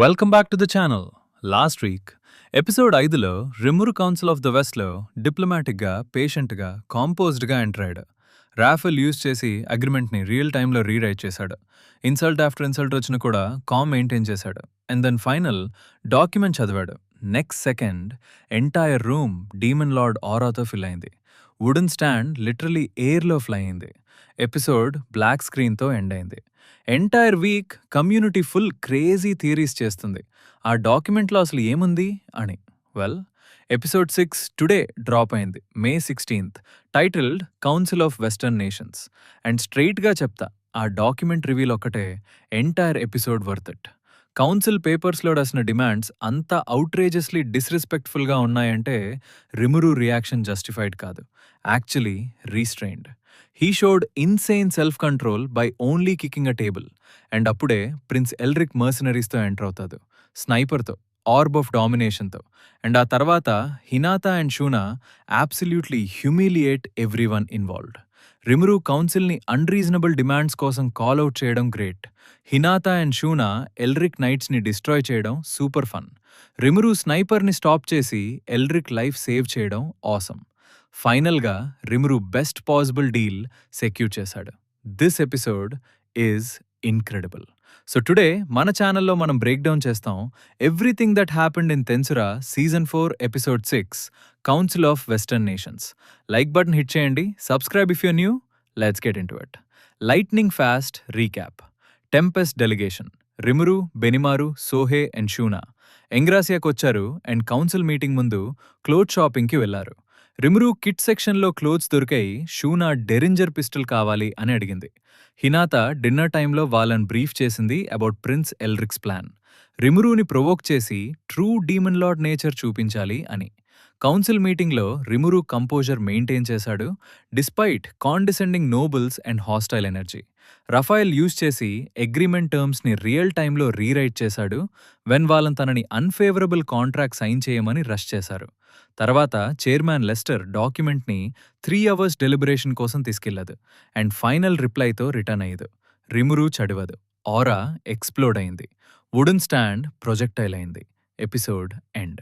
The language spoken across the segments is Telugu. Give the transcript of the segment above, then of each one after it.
Welcome back to the channel. Last week episode 5లో రిమురు కౌన్సిల్ ఆఫ్ ద వెస్ట్లో డిప్లొమాటిక్గా, పేషెంట్గా, కాంపోజ్డ్గా ఎంటర్ అయ్యాడు. రాఫెల్ యూజ్ చేసి అగ్రిమెంట్ని రియల్ టైంలో రీరైట్ చేశాడు. ఇన్సల్ట్ ఆఫ్టర్ ఇన్సల్ట్ వచ్చినా కూడా కామ్ మెయింటైన్ చేశాడు. అండ్ దెన్ ఫైనల్ డాక్యుమెంట్ చదివాడు. Next second entire room demon lord ఆరాతో ఫిల్ అయింది. వుడెన్ స్టాండ్ లిటరలీ ఎయిర్లో ఫ్లై అయింది. ఎపిసోడ్ బ్లాక్ స్క్రీన్తో ఎండ్ అయింది. Entire week community full crazy theories చేస్తుంది. ఆ డాక్యుమెంట్లో అసలు ఏముంది అని. వెల్, ఎపిసోడ్ 6 టుడే డ్రాప్ అయింది, May 16th, titled council of western nations. And స్ట్రెయిట్గా చెప్తా, ఆ డాక్యుమెంట్ రివీల్ ఒక్కటే entire episode worth it. Council పేపర్స్లో రాసిన డిమాండ్స్ అంత అవుట్రేజెస్లీ డిస్రెస్పెక్ట్ఫుల్గా ఉన్నాయంటే రిమురు రియాక్షన్ జస్టిఫైడ్ కాదు, actually restrained. He showed insane self control by only kicking a table. And అప్పుడే ప్రిన్స్ ఎల్రిక్ మర్సనరీస్తో ఎంటర్ అవుతాడు, స్నైపర్తో, ఆర్బ్ ఆఫ్ డామినేషన్తో. అండ్ ఆ తర్వాత Hinata and Shuna absolutely humiliate everyone involved. Rimuru కౌన్సిల్ని అన్రీజనబుల్ డిమాండ్స్ కోసం కాల్అవుట్ చేయడం great. Hinata and Shuna Elric నైట్స్ని డిస్ట్రాయ్ చేయడం సూపర్ ఫన్. రిమురు స్నైపర్ని స్టాప్ చేసి ఎల్రిక్ లైఫ్ సేవ్ చేయడం ఆసమ్. ఫైనల్గా Rimuru best possible deal secure చేశాడు. This episode is incredible. So today మన ఛానల్లో మనం బ్రేక్ డౌన్ చేస్తాం everything that happened in Tensura season 4 episode 6 council of western nations. Like button hit చేయండి, subscribe if you new. Let's get in to it. Lightning fast recap. Tempest delegation. Rimuru, Benimaru, Soei and Shuna ఎంగ్రాసియాకు వచ్చారు అండ్ కౌన్సిల్ మీటింగ్ ముందు క్లోత్ షాపింగ్కి వెళ్లారు. రిమురు కిట్ సెక్షన్లో క్లోత్స్ దొరికాయి, షూనా డెరింజర్ పిస్టల్ కావాలి అని అడిగింది. హినాతా డిన్నర్ టైంలో వాళ్ళని బ్రీఫ్ చేసింది అబౌట్ ప్రిన్స్ ఎల్రిక్స్ ప్లాన్. రిమురుని ప్రొవోక్ చేసి ట్రూ డీమన్ లార్డ్ నేచర్ చూపించాలి అని. కౌన్సిల్ మీటింగ్లో రిమురు కంపోజర్ మెయింటైన్ చేశాడు, despite condescending nobles and hostile energy. Raphael use చేసి అగ్రిమెంట్ టర్మ్స్ని రియల్ టైంలో రీరైట్ చేశాడు, వెన్ వాళ్ళని తనని అన్ఫేవరబుల్ కాంట్రాక్ట్ సైన్ చేయమని రష్ చేశారు. తర్వాత చైర్మన్ లెస్టర్ డాక్యుమెంట్ని 3 hours డెలిబరేషన్ కోసం తీసుకెళ్లదు అండ్ ఫైనల్ రిప్లైతో రిటర్న్ అయ్యదు. రిమురు చడివదు, ఆరా ఎక్స్ప్లోడ్ అయింది, వుడెన్ స్టాండ్ ప్రొజెక్టైల్ అయింది. Episode end.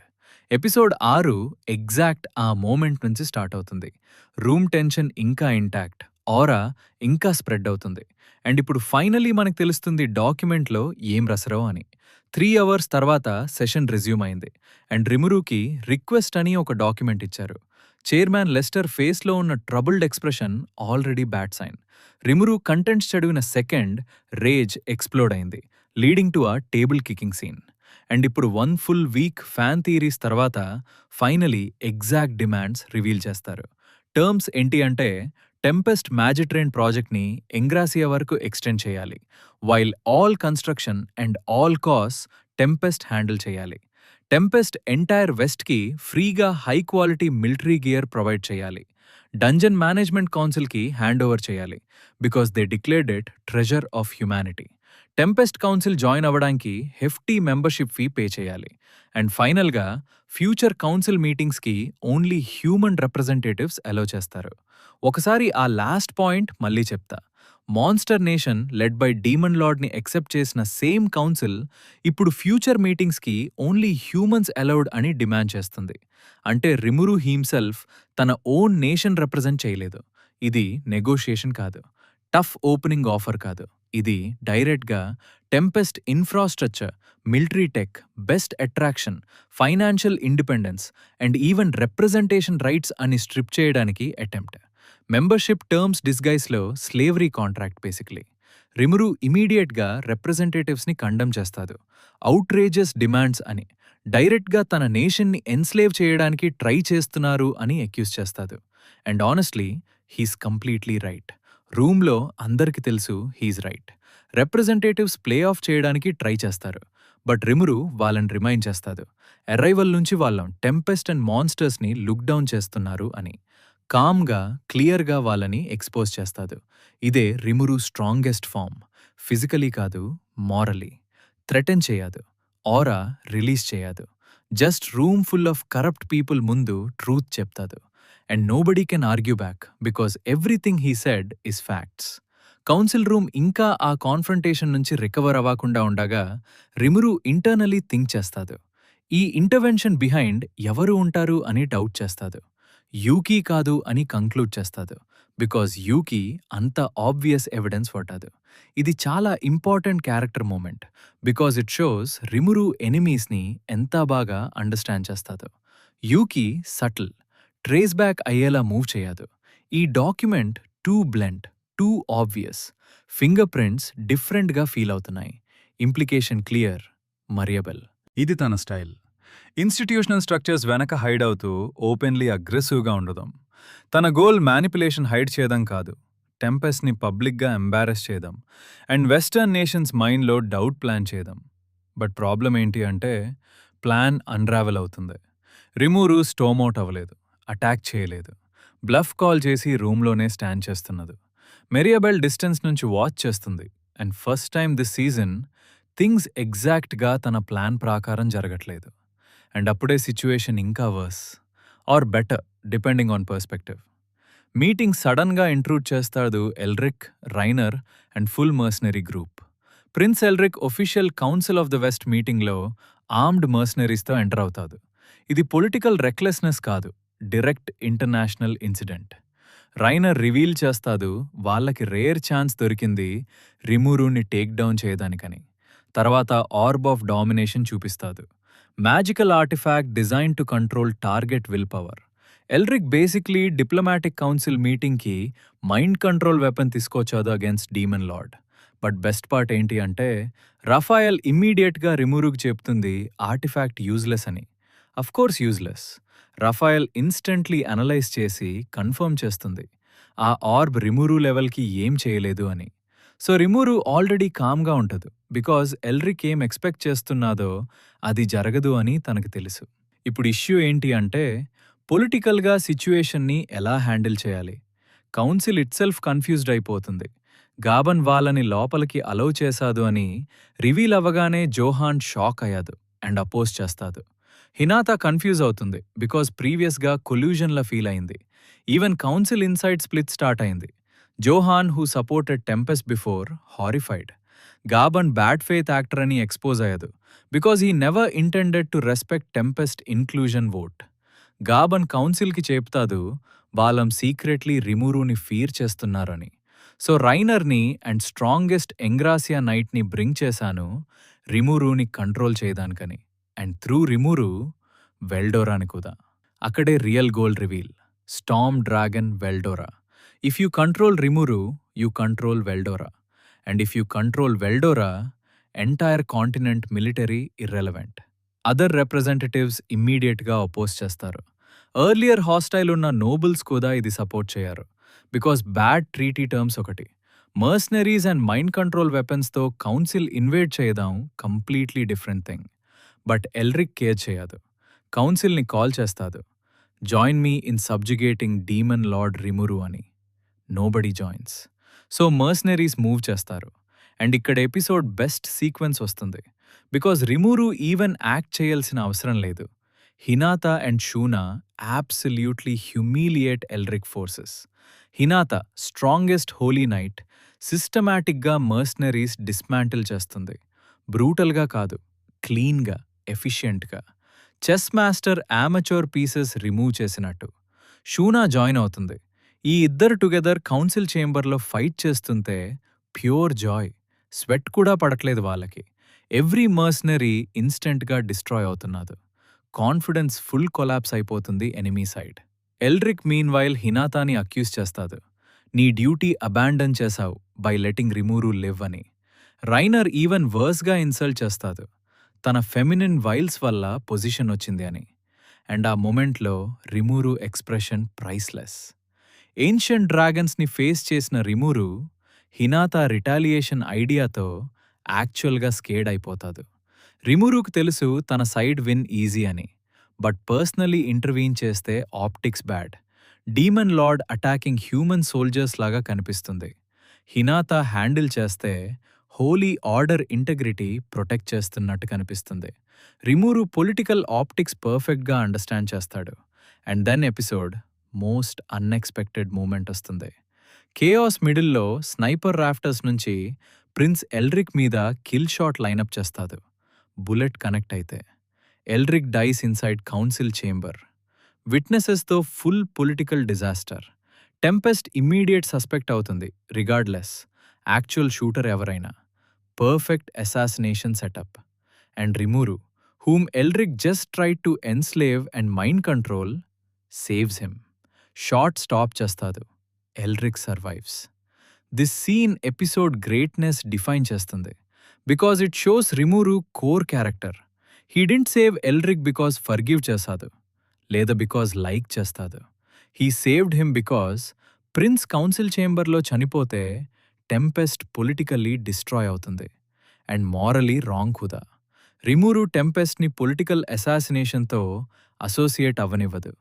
ఎపిసోడ్ 6 ఎగ్జాక్ట్ ఆ మోమెంట్ నుంచి స్టార్ట్ అవుతుంది. రూమ్ టెన్షన్ ఇంకా ఇంటాక్ట్, ఆరా ఇంకా స్ప్రెడ్ అవుతుంది. అండ్ ఇప్పుడు ఫైనలీ మనకు తెలుస్తుంది డాక్యుమెంట్లో ఏం రసరో అని. 3 hours తర్వాత సెషన్ రెజ్యూమ్ అయింది అండ్ రిమురుకి రిక్వెస్ట్ అని ఒక డాక్యుమెంట్ ఇచ్చారు. చైర్మన్ లెస్టర్ ఫేస్లో ఉన్న troubled expression already bad sign. Rimuru contents చదివిన సెకండ్ రేజ్ ఎక్స్ప్లోడ్ అయింది, leading to a table kicking scene. And ఇప్పుడు 1 full week ఫ్యాన్ థియరీస్ తర్వాత ఫైనలీ ఎగ్జాక్ట్ డిమాండ్స్ రివీల్ చేస్తారు. టర్మ్స్ ఏంటి అంటే, టెంపెస్ట్ మ్యాజిట్రేన్ ప్రాజెక్ట్ని ఎంగ్రాసియా వరకు ఎక్స్టెండ్ చేయాలి, while all construction and all cost Tempest handle చేయాలి. టెంపెస్ట్ ఎంటైర్ వెస్ట్కి ఫ్రీగా high quality military gear provide చేయాలి. డంజన్ మేనేజ్మెంట్ కౌన్సిల్కి హ్యాండ్ ఓవర్ చేయాలి, because they declared it treasure of humanity. Tempest council join అవ్వడానికి హెఫ్టీ మెంబర్షిప్ ఫీ పే చేయాలి. అండ్ ఫైనల్గా ఫ్యూచర్ కౌన్సిల్ మీటింగ్స్కి ఓన్లీ హ్యూమన్ రిప్రజెంటేటివ్స్ అలో చేస్తారు. ఒకసారి ఆ లాస్ట్ పాయింట్ మళ్ళీ చెప్తా. Monster nation led by demon లార్డ్ని ఎక్సెప్ట్ చేసిన సేమ్ కౌన్సిల్ ఇప్పుడు ఫ్యూచర్ మీటింగ్స్కి ఓన్లీ హ్యూమన్స్ అలౌడ్ అని డిమాండ్ చేస్తుంది. అంటే రిమురు హీమ్సెల్ఫ్ తన ఓన్ నేషన్ రిప్రజెంట్ చేయలేదు. ఇది నెగోషియేషన్ కాదు, టఫ్ ఓపెనింగ్ ఆఫర్ కాదు, ఇది డైరెక్ట్గా Tempest infrastructure, military tech, best attraction, financial independence and even representation rights అని స్ట్రిప్ చేయడానికి అటెంప్ట్. మెంబర్షిప్ టర్మ్స్ డిస్గైస్లో స్లేవరీ కాంట్రాక్ట్ బేసిక్లీ. రిమురు ఇమీడియట్గా రిప్రజెంటేటివ్స్ని కండమ్ చేస్తాడు, అవుట్రేజెస్ డిమాండ్స్ అని. డైరెక్ట్గా తన నేషన్ని ఎన్స్లేవ్ చేయడానికి ట్రై చేస్తున్నారు అని అక్యూజ్ చేస్తాడు. And honestly he's completely right. రూమ్లో అందరికి తెలుసు he's right. Representatives play of చేయడానికి ట్రై చేస్తారు, బట్ రిమురు వాళ్ళని రిమైండ్ చేస్తాడు, అరైవల్ నుంచి వాళ్ళం టెంపెస్ట్ అండ్ మాన్స్టర్స్ని లుక్ డౌన్ చేస్తున్నారు అని. కామ్గా, క్లియర్గా వాళ్ళని ఎక్స్పోజ్ చేస్తాడు. ఇదే రిమురు స్ట్రాంగెస్ట్ ఫామ్. ఫిజికలీ కాదు, మారలీ. థ్రెటన్ చేయదు, ఆరా రిలీజ్ చేయదు, just room full of corrupt people ముందు ట్రూత్ చెప్తాడు. And nobody can argue back because everything he said is facts. Council room ఇంకా ఆ కాన్ఫ్రంటేషన్ నుంచి రికవర్ అవ్వకుండా ఉండగా రిమురు ఇంటర్నలీ థింక్ చేస్తాడు. ఈ ఇంటర్వెన్షన్ బిహైండ్ ఎవరు ఉంటారు అని డౌట్ చేస్తాడు. యూకీ కాదు అని కంక్లూడ్ చేస్తాడు. బికాజ్ యూకీ అంత ఆబ్వియస్ ఎవిడెన్స్ పట్టాదు. ఇది చాలా important character moment. Because it shows Rimuru ఎనిమీస్ని ఎంత బాగా అండర్స్టాండ్ చేస్తాడు. యూకీ సటిల్, ట్రేస్ బ్యాక్ అయ్యేలా మూవ్ చేయదు. ఈ document too bland, too obvious. Finger prints డిఫరెంట్గా ఫీల్ అవుతున్నాయి. Implication clear, Mariabell. ఇది తన స్టైల్. ఇన్స్టిట్యూషనల్ స్ట్రక్చర్స్ వెనక హైడ్ అవుతూ ఓపెన్లీ అగ్రెసివ్గా ఉండదాం. తన గోల్ మ్యానిపులేషన్ హైడ్ చేయడం కాదు, టెంపెస్ట్ని పబ్లిక్గా ఎంబారెస్ చేయదాం అండ్ వెస్టర్న్ నేషన్స్ మైండ్లో డౌట్ ప్లాన్ చేయదాం. బట్ ప్రాబ్లం ఏంటి అంటే ప్లాన్ అన్రావెల్ అవుతుంది. రిమూరు స్టోమౌట్ అవ్వలేదు, అటాక్ చేయలేదు, బ్లఫ్ కాల్ చేసి రూమ్లోనే స్టాండ్ చేస్తున్నది. మెరియబెల్ డిస్టెన్స్ నుంచి వాచ్ చేస్తుంది. And first time this season things ఎగ్జాక్ట్గా తన ప్లాన్ ప్రకారం జరగట్లేదు. అండ్ అప్పుడే సిచ్యువేషన్ ఇంకా worse or better depending on perspective. Meeting సడన్గా ఇంట్రూడ్ చేస్తాడు Elric, Rainer and full mercenary group. Prince Elric official council of the west మీటింగ్లో ఆర్మ్డ్ మర్సనరీస్తో ఎంటర్ అవుతాడు. ఇది పొలిటికల్ రెక్లెస్నెస్ కాదు, direct international incident. Rainer reveal చేస్తాడు వాళ్ళకి రేర్ ఛాన్స్ దొరికింది రిమూరుని టేక్ డౌన్ చేయడానికని. తర్వాత ఆర్బ్ ఆఫ్ డామినేషన్ చూపిస్తాడు. Magical artifact design to control target will power. Elric basically diplomatic council మీటింగ్కి మైండ్ కంట్రోల్ వెపన్ తీసుకొచ్చాదు against demon lord. But best part ఏంటి అంటే రఫాయల్ ఇమ్మీడియట్గా రిమూరుకు చెప్తుంది ఆర్టిఫాక్ట్ యూజ్లెస్ అని. Of course useless. Raphael instantly analyze చేసి కన్ఫర్మ్ చేస్తుంది ఆ ఆర్బ్ రిమూరు లెవెల్కి ఏం చేయలేదు అని. సో రిమూరు ఆల్రెడీ కామ్గా ఉంటుంది. బికాజ్ ఎల్రిక్ ఏం ఎక్స్పెక్ట్ చేస్తున్నాదో అది జరగదు అని తనకు తెలుసు. ఇప్పుడు ఇష్యూ ఏంటి అంటే పొలిటికల్గా సిచ్యుయేషన్ని ఎలా హ్యాండిల్ చేయాలి. కౌన్సిల్ ఇట్సెల్ఫ్ కన్ఫ్యూజ్డ్ అయిపోతుంది. గాబన్ వాళ్ళని లోపలికి అలౌ చేశాదు అని రివీల్ అవ్వగానే జోహాన్ షాక్ అయ్యాదు అండ్ అపోజ్ చేస్తాడు. హినాతా కన్ఫ్యూజ్ అవుతుంది బికాజ్ ప్రీవియస్గా కొల్యూజన్లా ఫీల్ అయింది. Even council inside split start అయింది. Johan, who supported Tempest before, horrified. Gaban bad faith actor అని ఎక్స్పోజ్ అయ్యదు because he never intended to respect Tempest inclusion vote. Gaban కౌన్సిల్కి చెప్తాదు వాళ్ళం సీక్రెట్లీ రిమూరుని ఫీర్ చేస్తున్నారని. సో రైనర్ని అండ్ స్ట్రాంగెస్ట్ ఎంగ్రాసియా నైట్ని బ్రింగ్ చేశాను రిమూరుని కంట్రోల్ చేయడానికని. అండ్ త్రూ రిమూరు వెల్డోరాని కూడా. అక్కడే real goal reveal. Storm dragon Veldora. If you control Rimuru, you control Veldora. And if you control Veldora, entire continent military irrelevant. Other representatives ఇమ్మీడియట్గా అపోజ్ చేస్తారు. ఎర్లియర్ హాస్టైల్ ఉన్న నోబుల్స్ కూడా ఇది సపోర్ట్ చేయరు. బికాస్ బ్యాడ్ ట్రీటీ టర్మ్స్ ఒకటి, మర్సనరీస్ అండ్ మైండ్ కంట్రోల్ వెపన్స్తో కౌన్సిల్ ఇన్వేడ్ చేయదాం completely different thing. But Elric care చేయదు. కౌన్సిల్ని కాల్ చేస్తాడు, join me in subjugating demon lord Rimuru అని. Nobody joins. So mercenaries move చేస్తారు. అండ్ ఇక్కడ ఎపిసోడ్ బెస్ట్ సీక్వెన్స్ వస్తుంది. బికాజ్ రిమూరు ఈవెన్ యాక్ట్ చేయాల్సిన అవసరం లేదు. Hinata and Shuna absolutely humiliate Elric forces. Hinata, strongest holy knight, సిస్టమాటిక్గా మర్సనరీస్ డిస్మాంటిల్ చేస్తుంది. బ్రూటల్గా కాదు, క్లీన్గా, ఎఫిషియెంట్గా. Chess master amateur pieces remove చేసినట్టు. షూనా జాయిన్ అవుతుంది. ఈ ఇద్దరు టుగెదర్ కౌన్సిల్ చేంబర్లో ఫైట్ చేస్తుంటే ప్యూర్ జాయ్. స్వెట్ కూడా పడట్లేదు వాళ్ళకి. ఎవ్రీ మర్సనరీ ఇన్స్టెంట్గా డిస్ట్రాయ్ అవుతున్నారు. కాన్ఫిడెన్స్ ఫుల్ కొలాప్స్ అయిపోతుంది enemy side. Elric meanwhile హినాతాని అక్యూజ్ చేస్తాడు. నీ డ్యూటీ అబాండన్ చేశావు బై లెటింగ్ రిమూరు లివ్ అని. రైనర్ ఈవెన్ వర్స్గా ఇన్సల్ట్ చేస్తాడు, తన ఫెమినిన్ వైల్స్ వల్ల పొజిషన్ వచ్చింది అని. అండ్ ఆ మొమెంట్లో రిమూరు ఎక్స్ప్రెషన్ ప్రైస్లెస్. ఏన్షియంట్ డ్రాగన్స్ని ఫేస్ చేసిన రిమూరు హినాతా రిటాలియేషన్ ఐడియాతో యాక్చువల్గా స్కేడ్ అయిపోతాడు. రిమూరుకు తెలుసు తన సైడ్ విన్ ఈజీ అని. బట్ పర్సనలీ ఇంటర్వీన్ చేస్తే optics bad. Demon lord attacking human soldiers లాగా కనిపిస్తుంది. హినాతా హ్యాండిల్ చేస్తే హోలీ ఆర్డర్ ఇంటెగ్రిటీ ప్రొటెక్ట్ చేస్తున్నట్టు కనిపిస్తుంది. రిమూరు పొలిటికల్ ఆప్టిక్స్ పర్ఫెక్ట్గా అండర్స్టాండ్ చేస్తాడు. And then episode most unexpected moment వస్తుంది. కేయాస్ మిడిల్లో స్నైపర్ రాఫ్టర్స్ నుంచి ప్రిన్స్ ఎల్రిక్ మీద కిల్ షాట్ లైనప్ చేస్తాడు. బుల్లెట్ కనెక్ట్ అయితే Elric dies inside council chamber. విట్నెసెస్తో full political disaster. Tempest immediate suspect అవుతుంది రిగార్డ్లెస్ యాక్చువల్ షూటర్ ఎవరైనా. Perfect assassination setup. And Rimuru, whom Elric just tried to enslave and mind control, saves him. Shot stop chestadu. Elric survives. This scene episode greatness define chestundi because it shows Rimuru core character. He didn't save Elric because forgive chesadu, leda because like chestadu. He saved him because Prince Council Chamber lo chanipote Tempest politically destroy avutundi and morally wrong kuda. Rimuru టెంపెస్ట్ని పొలిటికల్ అసాసినేషన్తో అసోసియేట్ అవ్వనివ్వదు,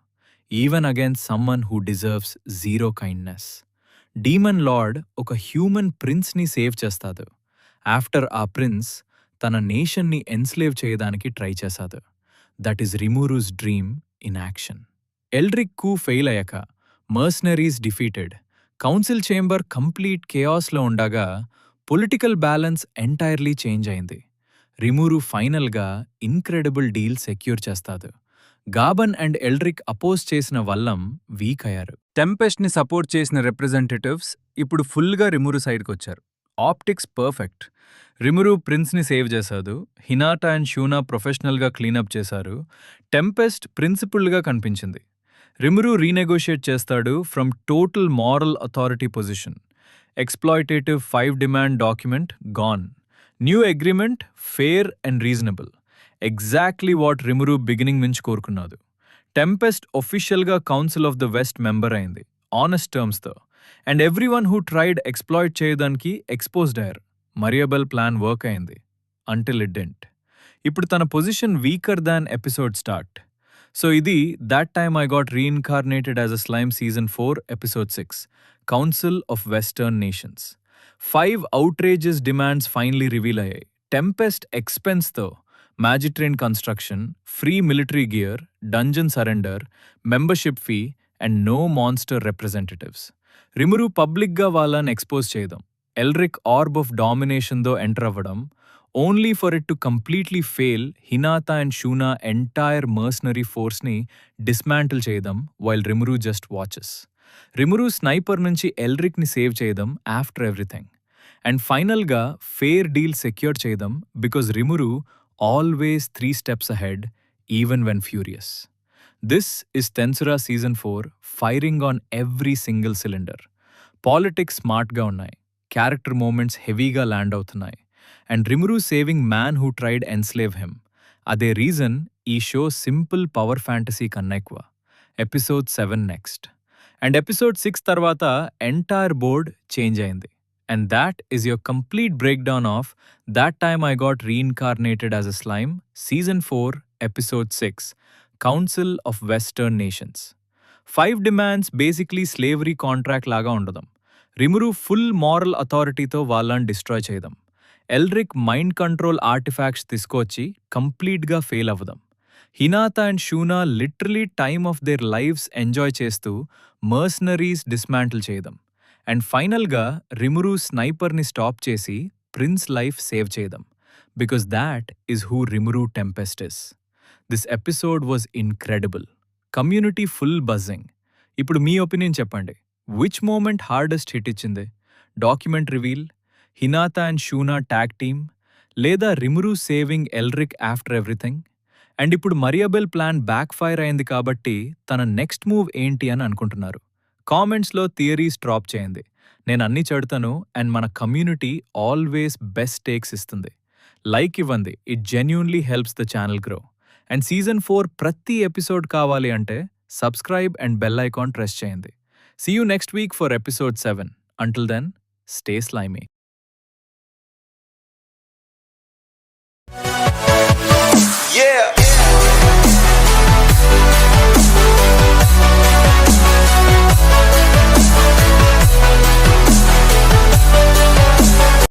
even against someone who deserves zero kindness. Demon lord ఒక హ్యూమన్ ప్రిన్స్ని సేవ్ చేస్తాడు. ఆఫ్టర్ ఆ ప్రిన్స్ తన నేషన్ని ఎన్స్లేవ్ చేయడానికి ట్రై చేశాడు. That is Rimuru's dream in action. Elric కు ఫెయిల్ అయ్యాక mercenaries defeated, council chamber complete కేయాస్లో ఉండగా పొలిటికల్ బ్యాలెన్స్ ఎంటైర్లీ చేంజ్ అయింది. రిమూరు ఫైనల్గా ఇన్క్రెడిబుల్ డీల్ సెక్యూర్ చేస్తాడు. గాబన్ అండ్ ఎల్రిక్ అపోజ్ చేసిన వల్లం వీక్ అయ్యారు. టెంపెస్ట్ని సపోర్ట్ చేసిన రిప్రజెంటేటివ్స్ ఇప్పుడు ఫుల్గా రిమూరు సైడ్కి వచ్చారు. Optics perfect. రిమూరు ప్రిన్స్ని సేవ్ చేశాడు. హినాటా అండ్ షూనా ప్రొఫెషనల్గా క్లీనప్ చేశారు. టెంపెస్ట్ ప్రిన్సిపుల్గా కనిపించింది. రిమూరు రీనెగోషియేట్ చేస్తాడు from total moral authority position. Exploitative 5 demand document gone. New agreement fair and reasonable. Exactly what Rimuru beginning నుంచి కోరుకున్నాడు. టెంపెస్ట్ ఒఫిషియల్గా council of the West member అయింది ఆనెస్ట్ టర్మ్స్తో. And everyone who tried exploit చేయడానికి ఎక్స్పోజ్డ్ అయ్యారు. మరియబెల్ ప్లాన్ వర్క్ అయింది అంటిల్ ఇట్ డెంట్. ఇప్పుడు తన position weaker than episode start. So ఇది that time I got reincarnated as a slime season 4 episode 6 council of western nations. 5 outrageous demands finally reveal అయ్యాయి. టెంపెస్ట్ ఎక్స్పెన్స్తో magitrain construction, free military gear, dungeon surrender, membership fee and no monster representatives. Rimuru పబ్లిక్గా వాళ్ళని ఎక్స్పోజ్ చేయడం, ఎల్రిక్ ఆర్బ్ ఆఫ్ డామినేషన్తో ఎంటర్ అవ్వడం, only for it to completely fail Hinata and Shuna entire mercenary ఫోర్స్ని డిస్మాంటిల్ చేయడం వైల్ రిమూరు జస్ట్ వాచెస్. రిమూరు స్నైపర్ నుంచి ఎల్రిక్ని సేవ్ చేయడం ఆఫ్టర్ ఎవ్రీథింగ్. అండ్ ఫైనల్గా ఫేర్ డీల్ సెక్యూర్ చేయడం because రిమూరు always 3 steps ahead even when furious. This is Tensura Season 4 firing on every single cylinder. Politics smartగా ఉన్నాయి, క్యారెక్టర్ మూమెంట్స్ హెవీగా ల్యాండ్ అవుతున్నాయి, and Rimuru saving man who tried enslave him. అదే రీజన్ ఈ షో సింపుల్ పవర్ ఫ్యాంటసీ కన్నా ఎక్కువ. Episode 7 next. అండ్ ఎపిసోడ్ 6 తర్వాత ఎంటైర్ బోర్డ్ చేంజ్ అయింది. And that is your complete breakdown of That Time I Got Reincarnated as a Slime, Season 4, Episode 6, Council of Western Nations. 5 demands basically slavery contract laga undadam. Rimuru full moral authority tho వాళ్ళని destroy చేయడం. ఎల్రిక్ మైండ్ కంట్రోల్ ఆర్టిఫాక్ట్స్ తీసుకొచ్చి కంప్లీట్గా ఫెయిల్ అవ్వడం. Hinata and Shuna literally time of their lives enjoy చేస్తూ మర్సనరీస్ డిస్మాంటిల్ చేయడం. అండ్ ఫైనల్గా రిమూరు స్నైపర్ని స్టాప్ చేసి ప్రిన్స్ లైఫ్ సేవ్ చేయడం. Because that is who Rimuru Tempest is. This episode was incredible. Community full buzzing. ఇప్పుడు మీ ఒపీనియన్ చెప్పండి. విచ్ మూమెంట్ హార్డెస్ట్ హిట్ ఇచ్చింది? Document reveal, Hinata and Shuna tag team, లేదా Rimuru saving Elric after everything? And ఇప్పుడు మరియబెల్ ప్లాన్ బ్యాక్ ఫైర్ అయింది కాబట్టి తన నెక్స్ట్ మూవ్ ఏంటి అని అనుకుంటున్నారు? కామెంట్స్లో థియరీస్ డ్రాప్ చేయండి. నేను అన్నీ చెడుతాను అండ్ మన కమ్యూనిటీ ఆల్వేస్ బెస్ట్ టేక్స్ ఇస్తుంది. లైక్ ఇవ్వండి, it genuinely helps the channel grow. And season 4 ప్రతి ఎపిసోడ్ కావాలి అంటే subscribe and bell icon press చేయండి. See you next week for episode 7. Until then, stay slimy.